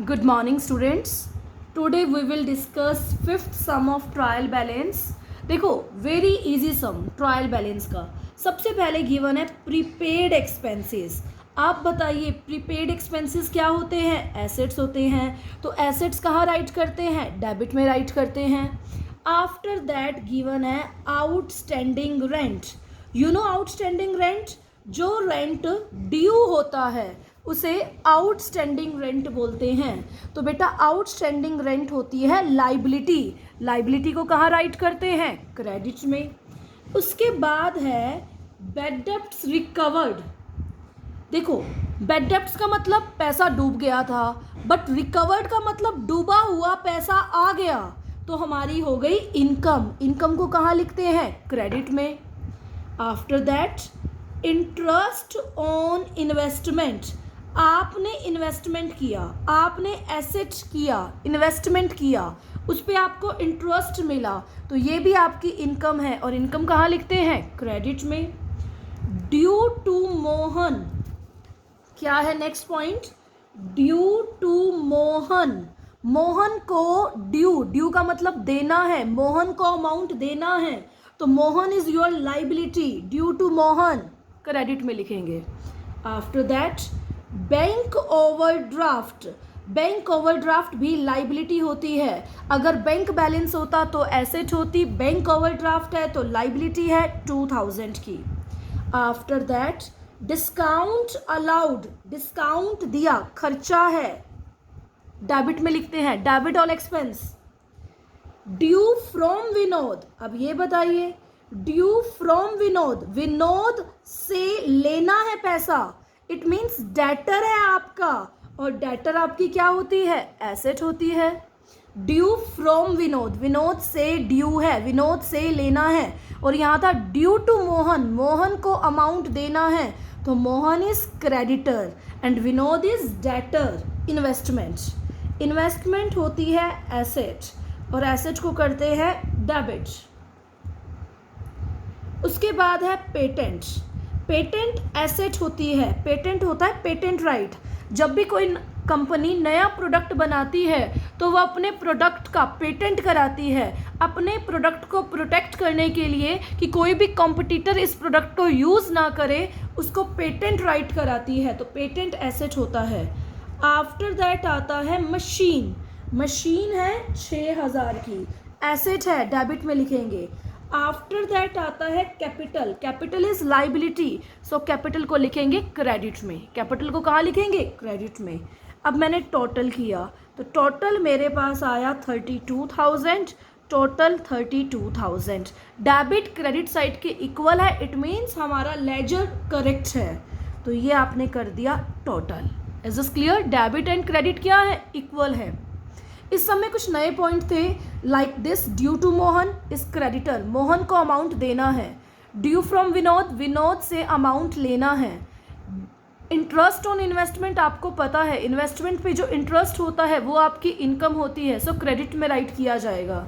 Good morning students. Today we will discuss fifth sum of trial balance. देखो very easy सम trial balance का सबसे पहले given है prepaid expenses. आप बताइए प्रीपेड एक्सपेंसेस क्या होते हैं? एसेट्स होते हैं. तो एसेट्स कहाँ राइट करते हैं? डेबिट में राइट करते हैं. आफ्टर दैट गिवन है outstanding rent. You know outstanding rent, जो रेंट ड्यू होता है उसे आउटस्टैंडिंग रेंट बोलते हैं. तो बेटा आउटस्टैंडिंग रेंट होती है लाइबिलिटी. लाइबिलिटी को कहाँ राइट करते हैं? क्रेडिट में. उसके बाद है बैड डेब्ट्स रिकवर्ड. देखो बैड डेब्ट्स का मतलब पैसा डूब गया था, बट रिकवर्ड का मतलब डूबा हुआ पैसा आ गया, तो हमारी हो गई इनकम. इनकम को कहाँ लिखते हैं? क्रेडिट में. After that interest on investment. आपने इन्वेस्टमेंट किया, आपने एसेट किया, इन्वेस्टमेंट किया, उस पर आपको इंटरेस्ट मिला, तो ये भी आपकी इनकम है. और इनकम कहाँ लिखते हैं? क्रेडिट में. Due to Mohan. क्या है next point? Due to Mohan. Mohan को ड्यू, ड्यू का मतलब देना है, मोहन को अमाउंट देना है, तो Mohan is your liability. Due to Mohan credit में लिखेंगे. After that bank overdraft. Bank overdraft भी लाइबिलिटी होती है. अगर बैंक बैलेंस होता तो एसेट होती, बैंक ओवरड्राफ्ट है तो लाइबिलिटी है 2000 की. After that discount allowed. Discount दिया, खर्चा है, डेबिट में लिखते हैं, debit on expense. Due from Vinod. अब ये बताइए ड्यू फ्रॉम विनोद, विनोद से लेना है पैसा, इट मीन्स डेटर है आपका, और डेटर आपकी क्या होती है? एसेट होती है. ड्यू फ्रॉम विनोद, विनोद से ड्यू है, विनोद से लेना है. और यहाँ था ड्यू टू मोहन, मोहन को अमाउंट देना है, तो Mohan is creditor and Vinod is debtor. Investment. Investment होती है एसेट, और एसेट को करते हैं डेबिट. उसके बाद है पेटेंट. पेटेंट एसेट होती है. पेटेंट होता है पेटेंट राइट. जब भी कोई कंपनी नया प्रोडक्ट बनाती है तो वह अपने प्रोडक्ट का पेटेंट कराती है, अपने प्रोडक्ट को प्रोटेक्ट करने के लिए कि कोई भी कॉम्पिटिटर इस प्रोडक्ट को यूज़ ना करे, उसको पेटेंट राइट कराती है, तो पेटेंट एसेट होता है. आफ्टर दैट आता है मशीन. मशीन है 6000 की, एसेट है, डेबिट में लिखेंगे. आफ्टर दैट आता है capital. Capital is liability, so capital को लिखेंगे क्रेडिट में. कैपिटल को कहाँ लिखेंगे? क्रेडिट में. अब मैंने टोटल किया तो टोटल मेरे पास आया 32,000. टोटल 32,000 डेबिट क्रेडिट साइड के इक्वल है, इट मीन्स हमारा लेजर करेक्ट है, तो ये आपने कर दिया total. Is this clear? Debit and credit क्या है? इक्वल है. इस समय कुछ नए पॉइंट थे like this. Due to Mohan is creditor, Mohan को अमाउंट देना है. ड्यू फ्रॉम विनोद, विनोद से अमाउंट लेना है. इंटरेस्ट ऑन इन्वेस्टमेंट आपको पता है, इन्वेस्टमेंट पे जो इंटरेस्ट होता है वो आपकी इनकम होती है, सो क्रेडिट में राइट किया जाएगा.